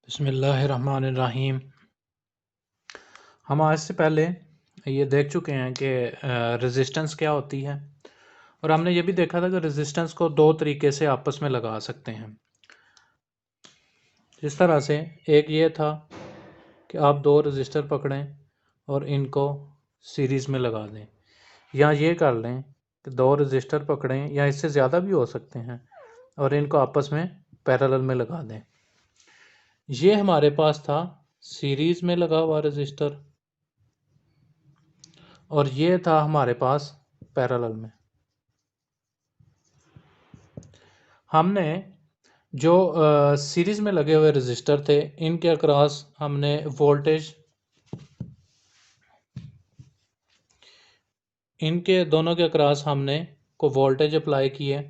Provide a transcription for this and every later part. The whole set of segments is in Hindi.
बिस्मिल्लाहिर्रहमानिर्रहीम। हम आज से पहले ये देख चुके हैं कि रेजिस्टेंस क्या होती है, और हमने ये भी देखा था कि रेजिस्टेंस को दो तरीके से आपस में लगा सकते हैं। जिस तरह से एक ये था कि आप दो रजिस्टर पकड़ें और इनको सीरीज़ में लगा दें, या ये कर लें कि दो रजिस्टर पकड़ें, या इससे ज़्यादा भी हो सकते हैं, और इनको आपस में पैरेलल में लगा दें। ये हमारे पास था सीरीज़ में लगा हुआ रजिस्टर, और ये था हमारे पास पैरेलल में। हमने जो सीरीज़ में लगे हुए रजिस्टर थे, इनके अक्रॉस हमने वोल्टेज, इनके दोनों के अक्रॉस हमने को वोल्टेज अप्लाई किए,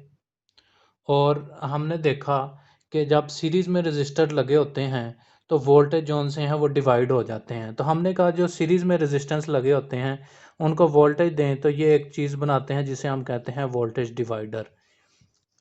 और हमने देखा कि जब सीरीज़ में रजिस्टर लगे होते हैं तो वोल्टेज जोन से हैं वो डिवाइड हो जाते हैं। तो हमने कहा जो सीरीज़ में रेजिस्टेंस लगे होते हैं उनको वोल्टेज दें तो ये एक चीज़ बनाते हैं जिसे हम कहते हैं वोल्टेज डिवाइडर।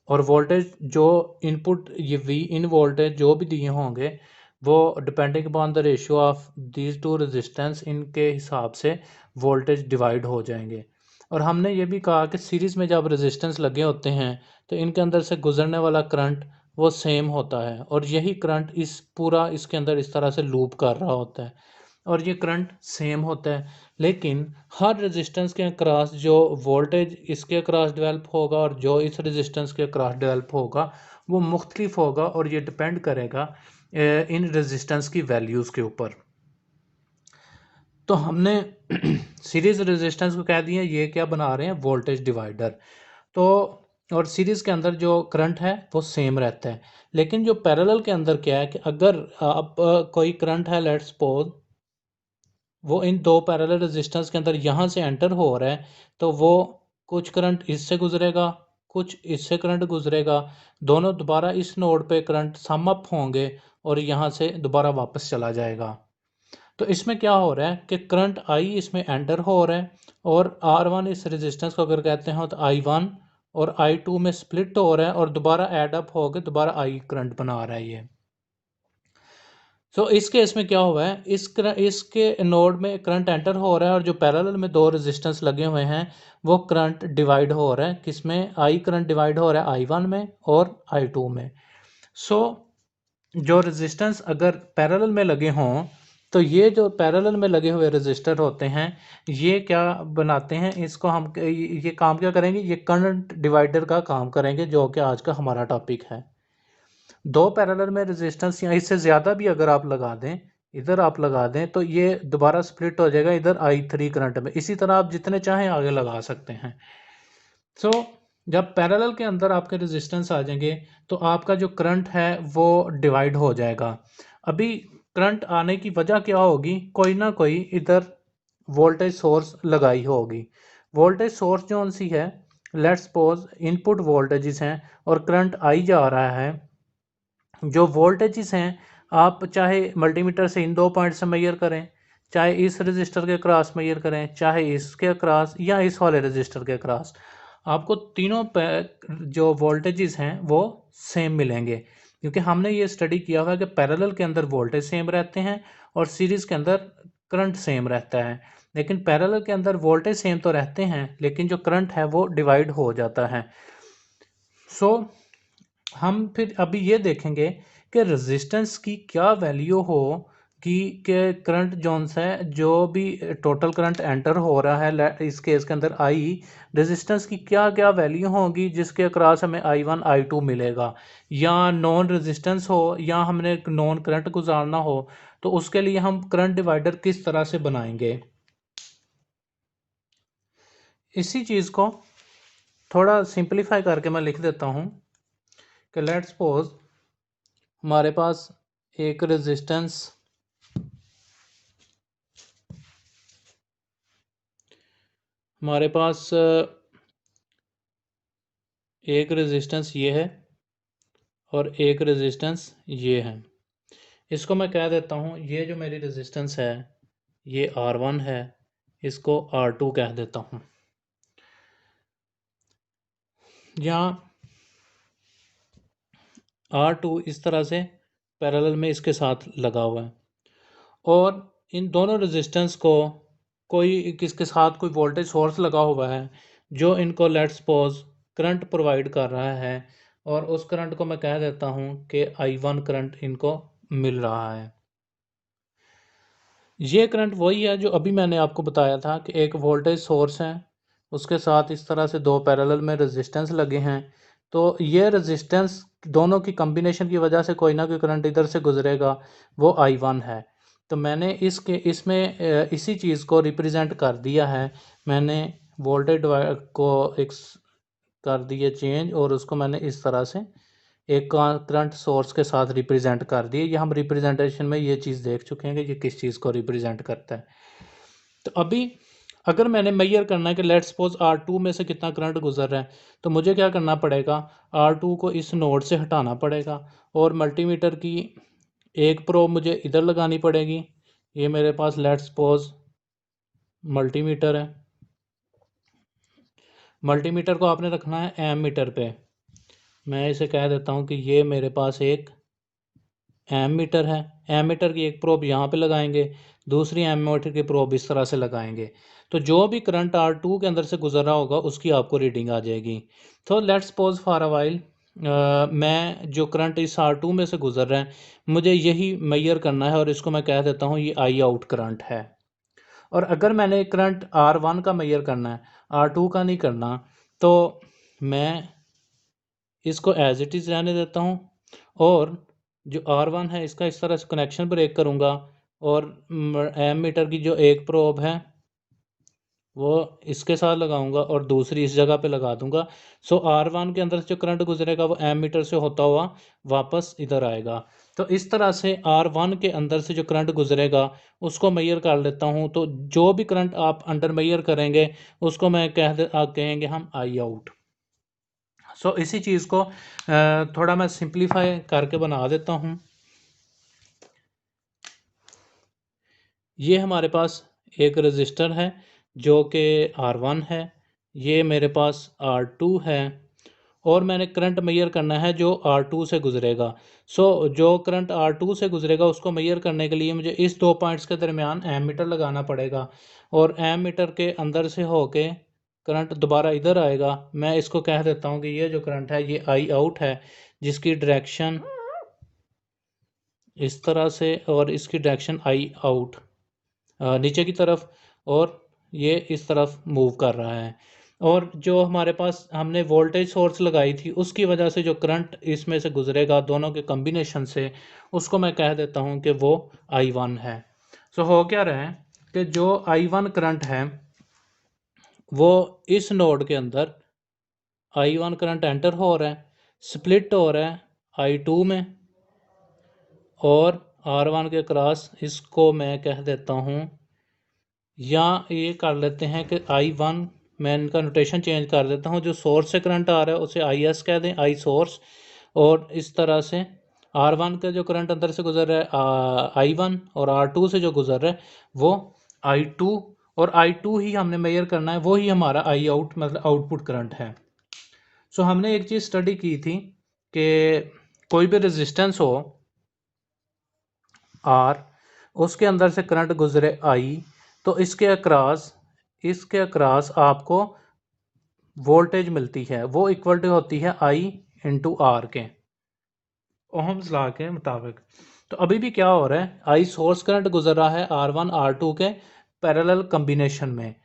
और वोल्टेज जो इनपुट ये वी इन वोल्टेज जो भी दिए होंगे वो depending upon the ratio of these two resistance, इनके हिसाब से वोल्टेज डिवाइड हो जाएंगे। और हमने ये भी कहा कि सीरीज़ में जब रेजिस्टेंस लगे होते हैं तो इनके अंदर से गुजरने वाला करंट वो सेम होता है, और यही करंट इस पूरा इसके अंदर इस तरह से लूप कर रहा होता है, और ये करंट सेम होता है। लेकिन हर रेजिस्टेंस के अक्रॉस जो वोल्टेज इसके अक्रॉस डेवलप होगा और जो इस रेजिस्टेंस के अक्रॉस डेवलप होगा वो मुख्तलिफ होगा, और ये डिपेंड करेगा इन रेजिस्टेंस की वैल्यूज़ के ऊपर। तो हमने सीरीज रेजिस्टेंस को कह दिया ये क्या बना रहे हैं, वोल्टेज डिवाइडर। तो और सीरीज़ के अंदर जो करंट है वो सेम रहता है। लेकिन जो पैरेलल के अंदर क्या है कि अगर आप कोई करंट है, लेट्स सपोज वो इन दो पैरेलल रेजिस्टेंस के अंदर यहाँ से एंटर हो रहा है, तो वो कुछ करंट इससे गुजरेगा, कुछ इससे करंट गुजरेगा, दोनों दोबारा इस नोड पे करंट सम अप होंगे और यहाँ से दोबारा वापस चला जाएगा। तो इसमें क्या हो रहा है कि करंट आई इसमें एंटर हो रहा है, और R1 इस रेजिस्टेंस को अगर कहते हैं तो I1 और I2 में स्प्लिट हो रहा है, और दोबारा एड अप होकर दोबारा I करंट बना रहा है ये। तो इस केस में क्या हुआ है, इसके नोड में करंट एंटर हो रहा है, और जो पैरेलल में दो रेजिस्टेंस लगे हुए हैं वो करंट डिवाइड हो रहा है। किसमें? आई करंट डिवाइड हो रहा है I1 में और I2 में। सो जो रेजिस्टेंस अगर पैरेलल में लगे हों तो ये जो पैरेलल में लगे हुए रेजिस्टर होते हैं ये क्या बनाते हैं, इसको हम ये काम क्या करेंगे, ये करंट डिवाइडर का काम करेंगे, जो कि आज का हमारा टॉपिक है। दो पैरेलल में रेजिस्टेंस या इससे ज़्यादा भी अगर आप लगा दें, इधर आप लगा दें तो ये दोबारा स्प्लिट हो जाएगा इधर I3 करंट में। इसी तरह आप जितने चाहें आगे लगा सकते हैं। सो जब पैरेलल के अंदर आपके रेजिस्टेंस आ जाएंगे तो आपका जो करंट है वो डिवाइड हो जाएगा। अभी करंट आने की वजह क्या होगी, कोई ना कोई इधर वोल्टेज सोर्स लगाई होगी। वोल्टेज सोर्स जो सी है, लेट्स सपोज इनपुट वोल्टेजेस हैं और करंट आई जा रहा है। जो वोल्टेजेस हैं आप चाहे मल्टीमीटर से इन दो पॉइंट से मेजर करें, चाहे इस रजिस्टर के क्रॉस मेजर करें, चाहे इसके क्रॉस या इस वाले रजिस्टर के क्रॉस, आपको तीनों पे जो वोल्टेजेस हैं वो सेम मिलेंगे। क्योंकि हमने ये स्टडी किया हुआ है कि पैरेलल के अंदर वोल्टेज सेम रहते हैं और सीरीज़ के अंदर करंट सेम रहता है। लेकिन पैरेलल के अंदर वोल्टेज सेम तो रहते हैं लेकिन जो करंट है वो डिवाइड हो जाता है। सो हम फिर अभी ये देखेंगे कि रेजिस्टेंस की क्या वैल्यू हो कि करंट जोन है जो भी टोटल करंट एंटर हो रहा है इस केस के अंदर आई, रेजिस्टेंस की क्या क्या वैल्यू होगी जिसके अक्रॉस हमें I1 I2 मिलेगा, या नॉन रेजिस्टेंस हो या हमने एक नॉन करंट गुजारना हो तो उसके लिए हम करंट डिवाइडर किस तरह से बनाएंगे। इसी चीज़ को थोड़ा सिंपलीफाई करके मैं लिख देता हूँ कि लेट्स सपोज हमारे पास एक रेजिस्टेंस हमारे पास एक रेजिस्टेंस ये है और एक रेजिस्टेंस ये है। इसको मैं कह देता हूँ ये जो मेरी रेजिस्टेंस है ये R1 है, इसको R2 कह देता हूँ। यहाँ R2 इस तरह से पैरेलल में इसके साथ लगा हुआ है, और इन दोनों रेजिस्टेंस को कोई किसके साथ कोई वोल्टेज सोर्स लगा हुआ है जो इनको लेट्स सपोज करंट प्रोवाइड कर रहा है, और उस करंट को मैं कह देता हूँ कि I1 करंट इनको मिल रहा है। ये करंट वही है जो अभी मैंने आपको बताया था कि एक वोल्टेज सोर्स है, उसके साथ इस तरह से दो पैरेलल में रेजिस्टेंस लगे हैं, तो ये रेजिस्टेंस दोनों की कॉम्बिनेशन की वजह से कोई ना कोई करंट इधर से गुजरेगा, वो I1 है। तो मैंने इसमें इसी चीज़ को रिप्रेजेंट कर दिया है, मैंने वोल्टेज को एक कर दिए चेंज, और उसको मैंने इस तरह से एक करंट सोर्स के साथ रिप्रेजेंट कर दिए। ये हम रिप्रेजेंटेशन में ये चीज़ देख चुके हैं कि ये किस चीज़ को रिप्रेजेंट करता है। तो अभी अगर मैंने मेजर करना है कि लेट्स सपोज R2 में से कितना करंट गुजर रहा है, तो मुझे क्या करना पड़ेगा, R2 को इस नोड से हटाना पड़ेगा, और मल्टीमीटर की एक प्रोब मुझे इधर लगानी पड़ेगी। ये मेरे पास लेट्स सपोज मल्टीमीटर है, मल्टीमीटर को आपने रखना है एम मीटर पे। मैं इसे कह देता हूँ कि ये मेरे पास एक एम मीटर है। एम मीटर की एक प्रोब यहाँ पे लगाएंगे, दूसरी एम मीटर की प्रोब इस तरह से लगाएंगे, तो जो भी करंट R2 के अंदर से गुजर रहा होगा उसकी आपको रीडिंग आ जाएगी। तो let's suppose for a while मैं जो करंट इस R2 में से गुजर रहा है मुझे यही मेजर करना है, और इसको मैं कह देता हूँ ये आई आउट करंट है। और अगर मैंने करंट R1 का मेजर करना है, R2 का नहीं करना, तो मैं इसको एज इट इज़ रहने देता हूँ, और जो R1 है इसका इस तरह से कनेक्शन ब्रेक करूँगा, और एम मीटर की जो एक प्रोब है वो इसके साथ लगाऊंगा और दूसरी इस जगह पे लगा दूंगा। सो R1 के अंदर से जो करंट गुजरेगा वो एम मीटर से होता हुआ वापस इधर आएगा। तो इस तरह से R1 के अंदर से जो करंट गुजरेगा उसको मेजर कर लेता हूँ। तो जो भी करंट आप अंडर मेजर करेंगे उसको मैं कहेंगे हम आई आउट। सो इसी चीज़ को थोड़ा मैं सिंप्लीफाई करके बना देता हूँ। ये हमारे पास एक रजिस्टर है जो कि R1 है, ये मेरे पास R2 है, और मैंने करंट मेजर करना है जो R2 से गुजरेगा। सो जो करंट R2 से गुजरेगा उसको मेजर करने के लिए मुझे इस दो पॉइंट्स के दरमियान एम मीटर लगाना पड़ेगा, और एम मीटर के अंदर से होके करंट दोबारा इधर आएगा। मैं इसको कह देता हूँ कि ये जो करंट है ये आई आउट है, जिसकी डायरेक्शन इस तरह से, और इसकी डायरेक्शन आई आउट नीचे की तरफ, और ये इस तरफ मूव कर रहा है। और जो हमारे पास हमने वोल्टेज सोर्स लगाई थी उसकी वजह से जो करंट इसमें से गुजरेगा दोनों के कॉम्बिनेशन से, उसको मैं कह देता हूँ कि वो I1 है। सो हो क्या रहा है कि जो I1 करंट है वो इस नोड के अंदर I1 करंट एंटर हो रहा है, स्प्लिट हो रहा है I2 में, और R1 के क्रॉस इसको मैं कह देता हूँ, या ये कर लेते हैं कि I1, मैं इनका नोटेशन चेंज कर देता हूँ, जो सोर्स से करंट आ रहा है उसे IS कह दें, आई सोर्स, और इस तरह से R1 का जो करंट अंदर से गुजर रहा है I1, और R2 से जो गुजर रहा है वो I2, और I2 ही हमने मेजर करना है, वो ही हमारा आई आउट मतलब आउटपुट करंट है। सो हमने एक चीज़ स्टडी की थी कि कोई भी रेजिस्टेंस हो R, उसके अंदर से करंट गुजरे I, तो इसके अक्रॉस आपको वोल्टेज मिलती है, वो इक्वल टू होती है I इंटू आर के, ओहम्स लॉ के मुताबिक। तो अभी भी क्या हो रहा है, आई सोर्स करंट गुजर रहा है R1 R2 के पैरेलल कॉम्बिनेशन में।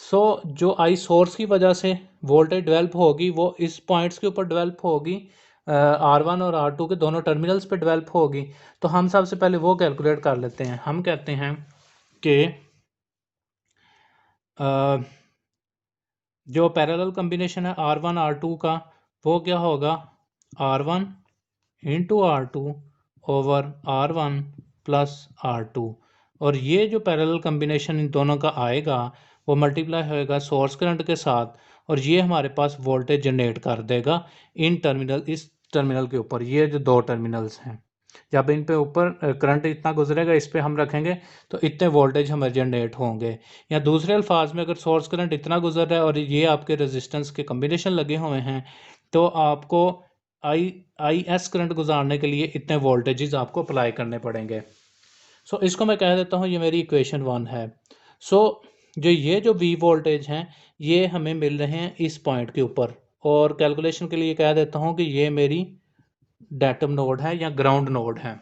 सो जो आई सोर्स की वजह से वोल्टेज डेवलप होगी वो इस पॉइंट्स के ऊपर डेवलप होगी, R1 और R2 के दोनों टर्मिनल्स पे डेवलप होगी। तो हम सबसे पहले वो कैलकुलेट कर लेते हैं। हम कहते हैं कि जो पैरेलल कॉम्बिनेशन है R1 R2 का वो क्या होगा, R1 into R2 over R1 plus R2, और ये जो पैरेलल कॉम्बिनेशन इन दोनों का आएगा वो मल्टीप्लाई होएगा सोर्स करंट के साथ, और ये हमारे पास वोल्टेज जनरेट कर देगा इन टर्मिनल, इस टर्मिनल के ऊपर, ये जो दो टर्मिनल्स हैं जब इन पे ऊपर करंट इतना गुजरेगा इस पे हम रखेंगे तो इतने वोल्टेज हमारे जनरेट होंगे। या दूसरे अल्फाज में अगर सोर्स करंट इतना गुजर रहा है और ये आपके रेजिस्टेंस के कॉम्बिनेशन लगे हुए हैं तो आपको आई एस करंट गुजारने के लिए इतने वोल्टेजेस आपको अप्लाई करने पड़ेंगे। सो इसको मैं कह देता हूँ ये मेरी इक्वेशन 1 है। सो जो वी वोल्टेज हैं ये हमें मिल रहे हैं इस पॉइंट के ऊपर, और कैलकुलेशन के लिए कह देता हूँ कि ये मेरी डेटम नोड है या ग्राउंड नोड है।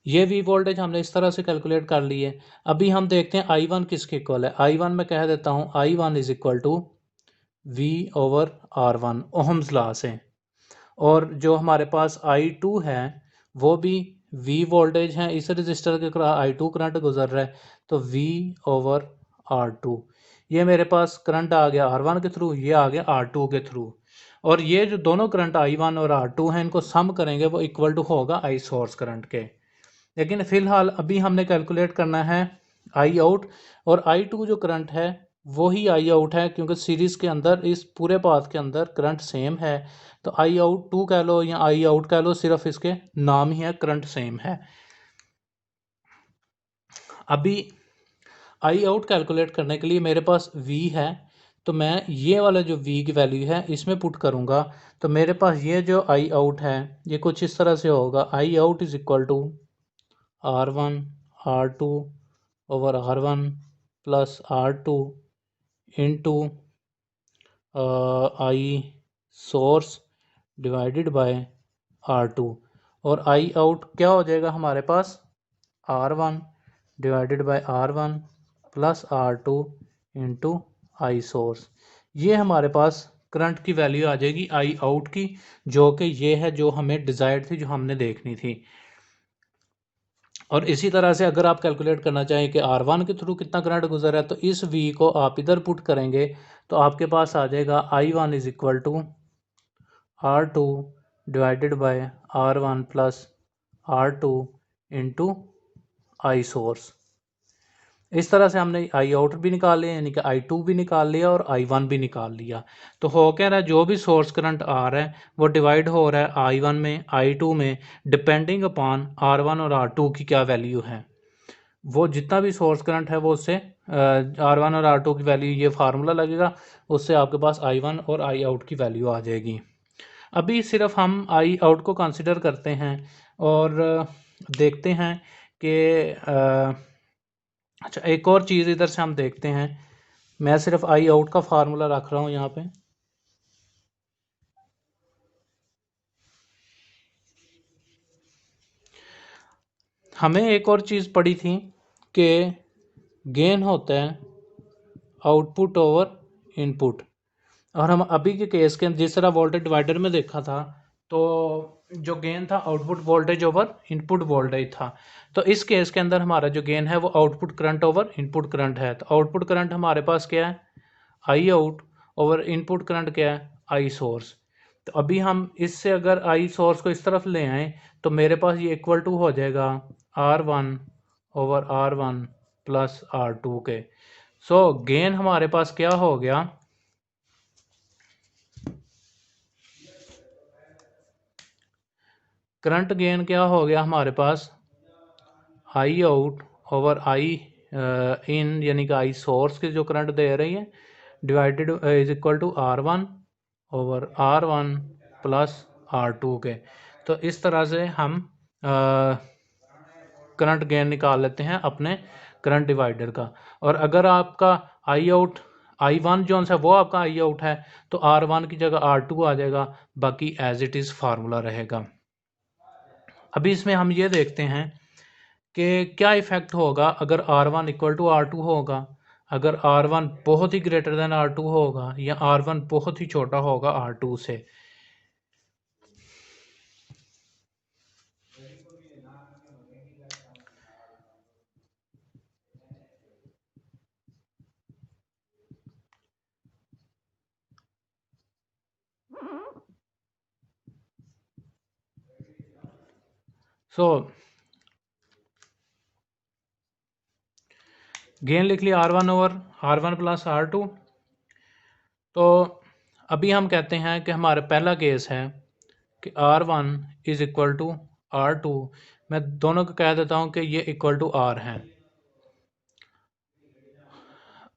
ये वी वोल्टेज हमने इस तरह से कैलकुलेट कर ली है। अभी हम देखते हैं आई वन किसके इक्वल है। आई वन में कह देता हूँ I one is equal to V over R one ohm's law से, और जो हमारे पास आई टू है वो भी वी वोल्टेज है, इस रजिस्टर के आई टू करंट गुजर रहा है तो वी ओवर आर टू। ये मेरे पास करंट आ गया आर वन के थ्रू, ये आ गया आर टू के थ्रू, और ये जो दोनों करंट आई वन और आर टू हैं इनको सम करेंगे वो इक्वल टू होगा आई सोर्स करंट के। लेकिन फिलहाल अभी हमने कैलकुलेट करना है आई आउट, और आई टू जो करंट है वही आई आउट है क्योंकि सीरीज़ के अंदर इस पूरे पाथ के अंदर करंट सेम है, तो आई आउट टू कह लो या आई आउट कह लो, सिर्फ इसके नाम ही है, करंट सेम है। अभी आई आउट कैलकुलेट करने के लिए मेरे पास V है, तो मैं ये वाला जो V की वैल्यू है इसमें पुट करूँगा, तो मेरे पास ये जो आई आउट है ये कुछ इस तरह से होगा, I out is equal to R one R two over R one plus R two into I source divided by R two, और आई आउट क्या हो जाएगा हमारे पास R one divided by R one plus R two into I source. ये हमारे पास करंट की वैल्यू आ जाएगी आई आउट की, जो कि ये है जो हमें डिज़ायर्ड थी, जो हमने देखनी थी। और इसी तरह से अगर आप कैलकुलेट करना चाहें कि आर वन के थ्रू कितना करंट गुजर है तो इस वी को आप इधर पुट करेंगे तो आपके पास आ जाएगा I one is equal to R two divided by R one plus R two into I source. इस तरह से हमने आई आउट भी निकाल लिया, यानी कि आई टू भी निकाल लिया और आई वन भी निकाल लिया। तो हो क्या रहा है, जो भी सोर्स करंट आ रहा है वो डिवाइड हो रहा है आई वन में आई टू में, डिपेंडिंग अपॉन आर वन और आर टू की क्या वैल्यू है। वो जितना भी सोर्स करंट है वो उससे आर वन और आर टू की वैल्यू, ये फार्मूला लगेगा, उससे आपके पास आई वन और आई आउट की वैल्यू आ जाएगी। अभी सिर्फ हम आई आउट को कंसिडर करते हैं और देखते हैं कि अच्छा एक और चीज़ इधर से हम देखते हैं, मैं सिर्फ आई आउट का फार्मूला रख रहा हूँ यहाँ पे। हमें एक और चीज़ पड़ी थी कि गेन होता है आउटपुट ओवर इनपुट, और हम अभी के केस के जिस तरह वोल्टेज डिवाइडर में देखा था तो जो गेन था output voltage over input voltage था, तो इस केस के अंदर हमारा जो गेन है वो output current over input current है। तो आउटपुट करंट हमारे पास क्या है आई आउट, ओवर इनपुट करंट क्या है आई सोर्स। तो अभी हम इससे अगर आई सोर्स को इस तरफ ले आए तो मेरे पास ये इक्वल टू हो जाएगा R one over R one plus R two के। सो गेन हमारे पास क्या हो गया, करंट गेन क्या हो गया हमारे पास आई आउट ओवर आई इन, यानी कि आई सोर्स के जो करंट दे रही है divided is equal to R one over R one plus R two के। तो इस तरह से हम करंट गेन निकाल लेते हैं अपने करंट डिवाइडर का। और अगर आपका आई आउट आई वन जो है वो आपका आई आउट है तो आर वन की जगह आर टू आ जाएगा, बाकी एज इट इज़ फार्मूला रहेगा। अभी इसमें हम ये देखते हैं कि क्या इफ़ेक्ट होगा अगर R one equal to R two होगा, अगर आर वन बहुत ही ग्रेटर देन आर टू होगा, या आर वन बहुत ही छोटा होगा आर टू से। सो गेन लिख लिया R one over R one plus R two. तो अभी हम कहते हैं कि हमारा पहला केस है कि R one is equal to R two, मैं दोनों को कह देता हूं कि ये इक्वल टू आर हैं,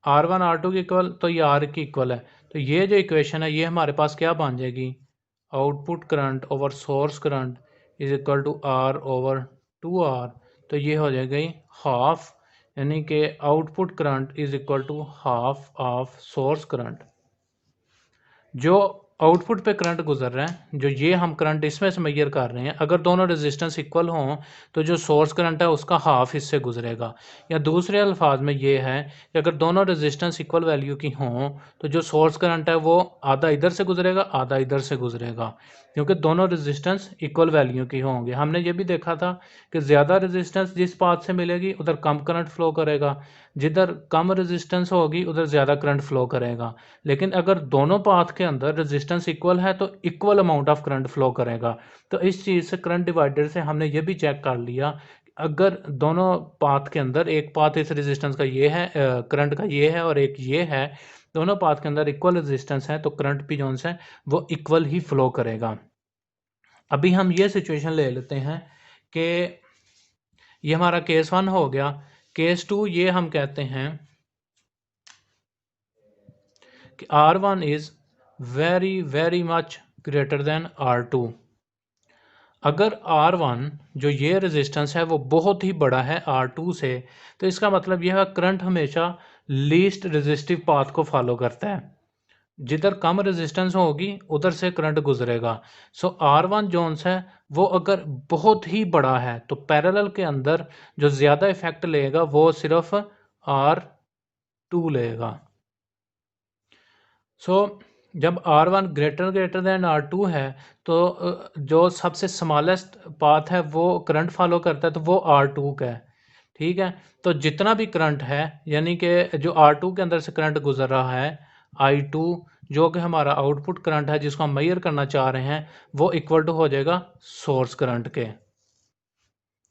आर वन आर टू की इक्वल तो ये आर की इक्वल है। तो ये जो इक्वेशन है ये हमारे पास क्या बन जाएगी output current over source current is equal to R over 2R, तो ये हो जाएगा हाफ, यानी कि output current is equal to half of source current. जो आउटपुट पे करंट गुजर रहा है, जो ये हम करंट इसमें से मेजर कर रहे हैं, अगर दोनों रेजिस्टेंस इक्वल हों तो जो सोर्स करंट है उसका हाफ इससे गुजरेगा। या दूसरे अल्फाज में ये है कि अगर दोनों रेजिस्टेंस इक्वल वैल्यू की हों तो जो सोर्स करंट है वो आधा इधर से गुजरेगा, आधा इधर से गुजरेगा, क्योंकि दोनों रेजिस्टेंस इक्वल वैल्यू की होंगे। हमने ये भी देखा था कि ज़्यादा रेजिस्टेंस जिस पाथ से मिलेगी उधर कम करंट फ्लो करेगा, जिधर कम रेजिस्टेंस होगी उधर ज़्यादा करंट फ्लो करेगा। लेकिन अगर दोनों पाथ के अंदर रेजिस्टेंस इक्वल है तो equal amount of current flow करेगा। तो इस चीज़ से करंट डिवाइडर से हमने ये भी चेक कर लिया, अगर दोनों पाथ के अंदर एक पाथ इस रेजिस्टेंस का ये है, करंट का ये है और एक ये है, दोनों पाथ के अंदर इक्वल रेजिस्टेंस है तो करंट भी जो है वो इक्वल ही फ्लो करेगा। अभी हम ये सिचुएशन ले लेते हैं कि ये हमारा केस 1 हो गया। केस 2 ये हम कहते हैं कि R1 is very very much greater than R2। अगर R1 जो ये रेजिस्टेंस है वो बहुत ही बड़ा है R2 से, तो इसका मतलब यह है करंट हमेशा लीस्ट रेजिस्टिव पाथ को फॉलो करता है, जिधर कम रेजिस्टेंस होगी उधर से करंट गुजरेगा। सो R1 जोन्स है वो अगर बहुत ही बड़ा है तो पैरेलल के अंदर जो ज़्यादा इफेक्ट लेगा वो सिर्फ R2 लेगा। सो जब R1 ग्रेटर देन R2 है तो जो सबसे स्मॉलेस्ट पाथ है वो करंट फॉलो करता है तो वो R2 का है। ठीक है, तो जितना भी करंट है, यानी कि जो R2 के अंदर से करंट गुजर रहा है I2, जो कि हमारा आउटपुट करंट है जिसको हम मेजर करना चाह रहे हैं, वो इक्वल टू हो जाएगा सोर्स करंट के।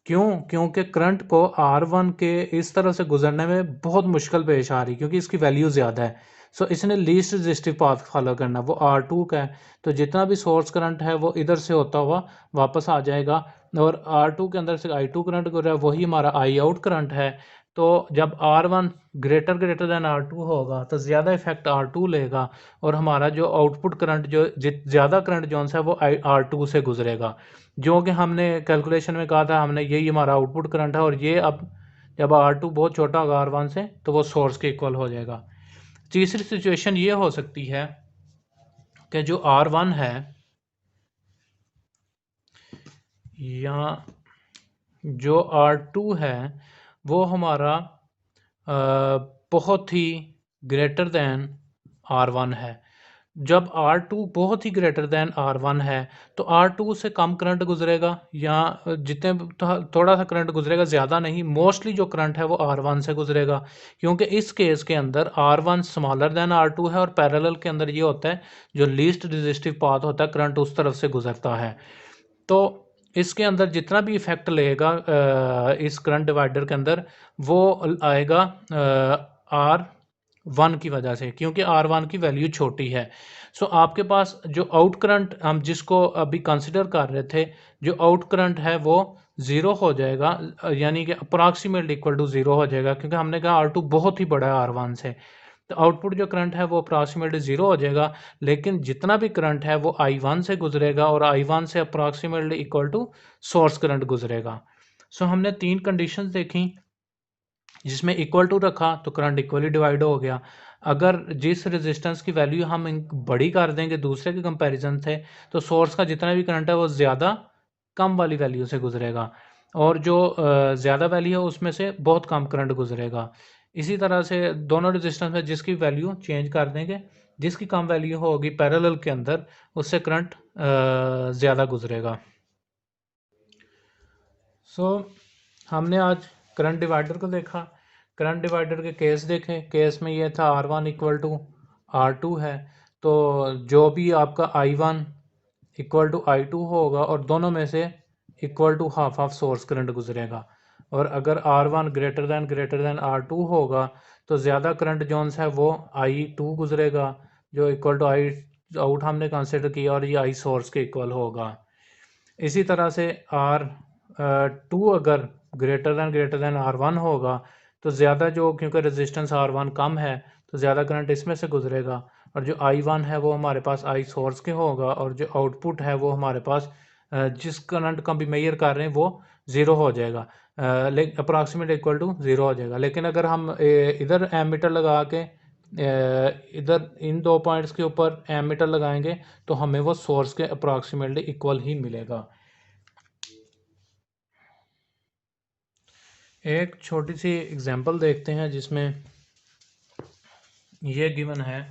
क्यों? क्योंकि करंट को R1 के इस तरह से गुजरने में बहुत मुश्किल पेश आ रही, क्योंकि इसकी वैल्यू ज़्यादा है। सो इसने लीस्ट रेजिस्टिव पाथ फॉलो करना, वो R2 का है, तो जितना भी सोर्स करंट है वो इधर से होता हुआ वापस आ जाएगा, और R2 के अंदर से I2 करंट गुजर रहा है, वही हमारा I आउट करंट है। तो जब R1 ग्रेटर देन R2 होगा तो ज़्यादा इफेक्ट R2 लेगा, और हमारा जो आउटपुट करंट जो ज़्यादा करंट जोन है वो R2 से गुजरेगा, जो कि हमने कैलकुलेशन में कहा था, हमने यही हमारा आउटपुट करंट है। और ये अब जब R2 बहुत छोटा होगा R1 से तो वो सोर्स के इक्वल हो जाएगा। तीसरी सिचुएशन ये हो सकती है कि जो R1 है या जो R2 है वो हमारा बहुत ही ग्रेटर दैन R1 है। जब R2 बहुत ही ग्रेटर दैन R1 है तो R2 से कम करंट गुजरेगा, या जितने थोड़ा सा करंट गुजरेगा, ज़्यादा नहीं, मोस्टली जो करंट है वो R1 से गुजरेगा, क्योंकि इस केस के अंदर R1 स्मॉलर दैन R2 है, और पैरेलल के अंदर ये होता है जो लीस्ट रेजिस्टिव पाथ होता है करंट उस तरफ से गुजरता है। तो इसके अंदर जितना भी इफेक्ट लेगा इस करंट डिवाइडर के अंदर वो आएगा R1 की वजह से, क्योंकि R1 की वैल्यू छोटी है। सो आपके पास जो आउट करंट हम जिसको अभी कंसिडर कर रहे थे, जो आउट करंट है वो ज़ीरो हो जाएगा, यानी कि अप्रॉक्सीमेटली इक्वल टू ज़ीरो हो जाएगा, क्योंकि हमने कहा R2 बहुत ही बड़ा है R1 से, तो आउटपुट जो करंट है वो अप्रॉक्सीमेटली ज़ीरो हो जाएगा। लेकिन जितना भी करंट है वो I1 से गुजरेगा, और I1 से approximately equal to source current गुजरेगा। सो हमने 3 कंडीशंस देखी, जिसमें इक्वल टू रखा तो करंट इक्वली डिवाइड हो गया। अगर जिस रेजिस्टेंस की वैल्यू हम बड़ी कर देंगे दूसरे के कंपैरिजन से, तो सोर्स का जितना भी करंट है वो ज़्यादा कम वाली वैल्यू से गुजरेगा, और जो ज़्यादा वैल्यू है उसमें से बहुत कम करंट गुजरेगा। इसी तरह से दोनों रेजिस्टेंस में जिसकी वैल्यू चेंज कर देंगे, जिसकी कम वैल्यू होगी पैरेलल के अंदर उससे करंट ज़्यादा गुजरेगा। सो हमने आज करंट डिवाइडर को देखा, करंट डिवाइडर के केस देखे। केस में ये था R1 इक्वल टू R2 है, तो जो भी आपका I1 इक्वल टू I2 होगा, और दोनों में से equal to half of source current गुजरेगा। और अगर R1 ग्रेटर देन R2 होगा तो ज़्यादा करंट जोन्स है वो I2 गुजरेगा, जो इक्वल टू I आउट हमने कंसिडर किया, और ये I सोर्स के इक्वल होगा। इसी तरह से R2 अगर ग्रेटर देन R1 होगा तो ज़्यादा जो, क्योंकि रेजिस्टेंस R1 कम है तो ज़्यादा करंट इसमें से गुजरेगा, और जो I1 है वो हमारे पास I सोर्स के होगा, और जो आउटपुट है वो हमारे पास जिस करंट का भी मेजर कर रहे हैं वो ज़ीरो हो जाएगा, अप्रॉक्सीमेट इक्वल टू ज़ीरो हो जाएगा। लेकिन अगर हम इधर एमीटर लगा के इधर इन दो पॉइंट्स के ऊपर एमीटर लगाएंगे तो हमें वो सोर्स के अप्रॉक्सीमेटली इक्वल ही मिलेगा। एक छोटी सी एग्जांपल देखते हैं जिसमें ये गिवन है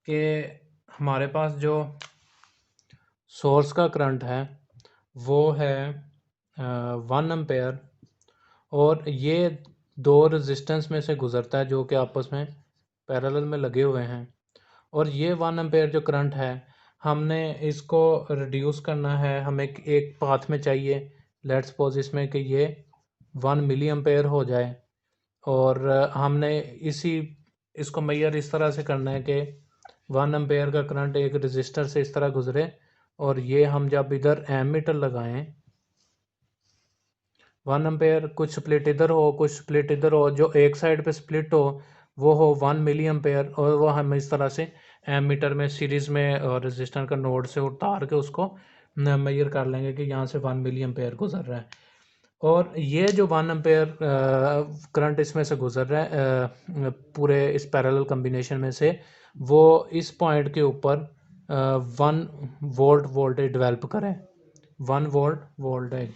कि हमारे पास जो सोर्स का करंट है वो है 1 एम्पेयर, और ये दो रेजिस्टेंस में से गुजरता है जो कि आपस में पैरेलल में लगे हुए हैं। और ये 1 एम्पेयर जो करंट है हमने इसको रिड्यूस करना है, हमें एक पाथ में चाहिए। लेट्स सपोज इसमें कि ये 1 मिली एम्पेयर हो जाए, और हमने इसको मेजर इस तरह से करना है कि 1 एम्पेयर का करंट एक रेजिस्टर से इस तरह गुजरे, और ये हम जब इधर एमीटर लगाएं 1 एम्पेयर, कुछ स्प्लिट इधर हो कुछ स्प्लिट इधर हो, जो एक साइड पे स्प्लिट हो वो हो 1 मिली एम्पेयर, और वो हम इस तरह से एमीटर में सीरीज में रेजिस्टर का नोड से उतार के उसको मेजर कर लेंगे कि यहाँ से 1 मिली एम्पेयर गुजर रहा है। और ये जो 1 एम्पेयर करंट इसमें से गुजर रहा है पूरे इस पैरेलल कम्बिनेशन में से, वो इस पॉइंट के ऊपर 1 वोल्ट वोल्टेज डेवलप करें। 1 वोल्ट वोल्टेज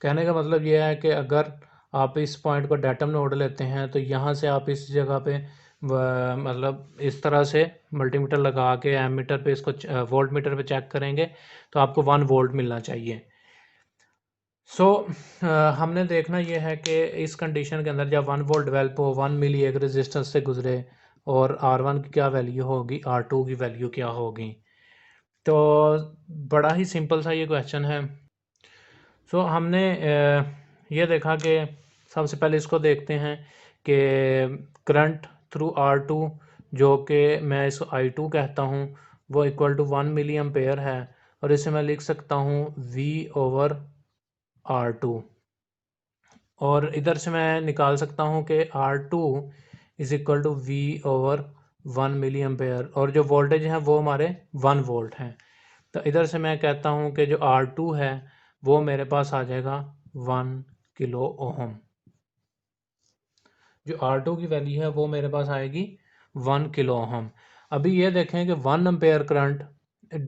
कहने का मतलब ये है कि अगर आप इस पॉइंट को डेटम नोड लेते हैं तो यहाँ से आप इस जगह पे मतलब इस तरह से मल्टीमीटर लगा के एमीटर पे इसको वोल्ट मीटर पे चेक करेंगे तो आपको 1 वोल्ट मिलना चाहिए। हमने देखना ये है कि इस कंडीशन के अंदर जब 1 वोल्ट डेवलप हो, 1 मिली एक रेजिस्टेंस से गुजरे, और R1 की क्या वैल्यू होगी, R2 की वैल्यू क्या होगी। तो बड़ा ही सिंपल सा ये क्वेश्चन है। हमने ये देखा कि सबसे पहले इसको देखते हैं कि करंट थ्रू R2 जो कि मैं इसको I2 कहता हूँ वो इक्वल टू 1 मिली एम्पेयर है, और इसे मैं लिख सकता हूँ V/R2, और इधर से मैं निकाल सकता हूँ कि R2 is equal to V/1 milli ampere, और जो वोल्टेज हैं वो हमारे 1 वोल्ट हैं। तो इधर से मैं कहता हूँ कि जो R2 है वो मेरे पास आ जाएगा 1 किलो ओहम। जो R2 की वैल्यू है वो मेरे पास आएगी 1 किलो ओहम। अभी ये देखें कि 1 एम्पेयर करंट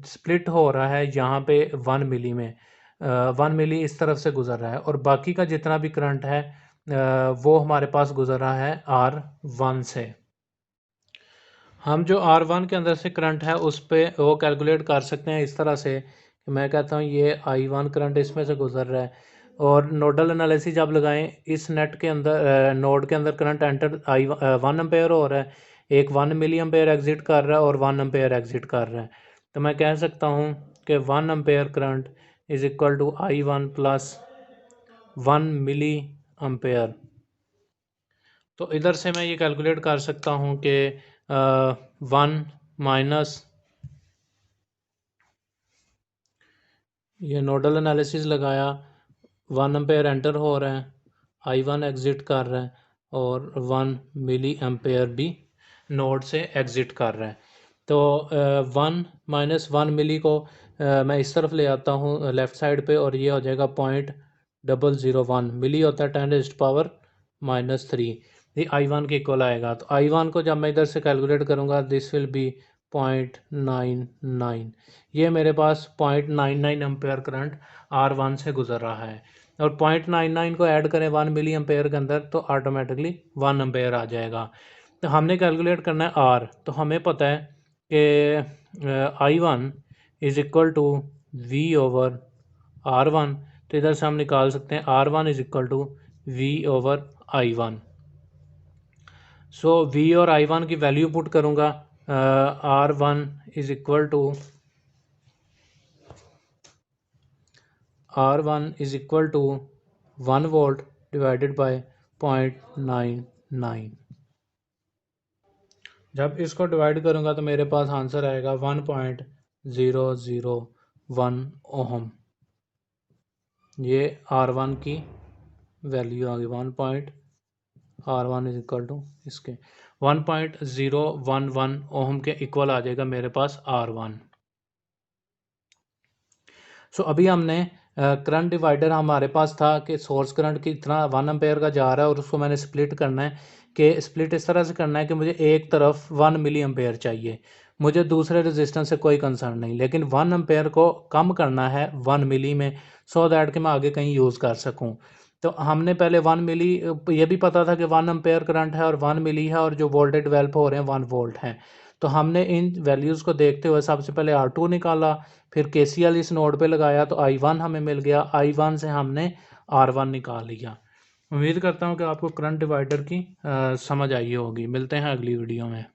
स्प्लिट हो रहा है यहाँ पे 1 मिली में, 1 मिली इस तरफ से गुजर रहा है, और बाकी का जितना भी करंट है वो हमारे पास गुजर रहा है R1 से। हम जो R1 के अंदर से करंट है उस पर वो कैलकुलेट कर सकते हैं इस तरह से कि मैं कहता हूँ ये I1 करंट इसमें से गुजर रहा है, और नोडल एनालिसिस जब लगाएं इस नेट के अंदर नोड के अंदर करंट एंटर 1 एम्पेयर हो रहा है, एक 1 मिली एम्पेयर एग्जिट कर रहा है और 1 एम्पेयर एग्जिट कर रहा है। तो मैं कह सकता हूँ कि 1 ampere current is equal to I1 plus 1 milli ampere. तो इधर से मैं ये कैलकुलेट कर सकता हूँ कि 1 माइनस ये नोडल एनालिसिस लगाया, 1 एम्पेयर एंटर हो रहा है, I1 एग्जिट कर रहा है, और 1 मिली एम्पेयर भी नोड से एग्जिट कर रहा है। तो 1 माइनस 1 मिली को मैं इस तरफ ले आता हूँ लेफ़्ट साइड पे, और ये हो जाएगा 0.001 मिली होता है 10⁻³ ये I1 के इक्वल आएगा। तो I1 को जब मैं इधर से कैलकुलेट करूँगा दिस विल बी 0.99, ये मेरे पास 0.99 एम्पेयर करंट R1 से गुजर रहा है, और 0.99 को ऐड करें 1 मिली एम्पेयर के अंदर तो ऑटोमेटिकली 1 एम्पेयर आ जाएगा। तो हमने कैलकुलेट करना है R, तो हमें पता है कि I1 is equal to V/R1, तो इधर से हम निकाल सकते हैं R1 is equal to V/I1। V और I1 की वैल्यू पुट करूँगा, R1 is equal to R1 = 1 volt divided by 0.99। जब इसको डिवाइड करूँगा तो मेरे पास आंसर आएगा 1.001 ओहम। ये R1 की वैल्यू आ गई 1.001 R1 इज इक्वल टू इसके 1.011 ओम के इक्वल आ जाएगा मेरे पास R1। सो अभी हमने करंट डिवाइडर हमारे पास था कि सोर्स करंट कितना 1 एम्पेयर का जा रहा है और उसको मैंने स्प्लिट करना है कि स्प्लिट इस तरह से करना है कि मुझे एक तरफ 1 मिली एम्पेयर चाहिए, मुझे दूसरे रेजिस्टेंस से कोई कंसर्न नहीं, लेकिन 1 एम्पेयर को कम करना है 1 मिली में, सो दैट कि मैं आगे कहीं यूज़ कर सकूं। तो हमने पहले 1 मिली, ये भी पता था कि 1 एम्पेयर करंट है और 1 मिली है और जो वोल्टेज डेवलप हो रहे हैं 1 वोल्ट हैं। तो हमने इन वैल्यूज़ को देखते हुए सबसे पहले R2 निकाला, फिर KCL इस नोड पे लगाया तो I1 हमें मिल गया, I1 से हमने R1 निकाल लिया। उम्मीद करता हूँ कि आपको करंट डिवाइडर की समझ आई होगी। मिलते हैं अगली वीडियो में।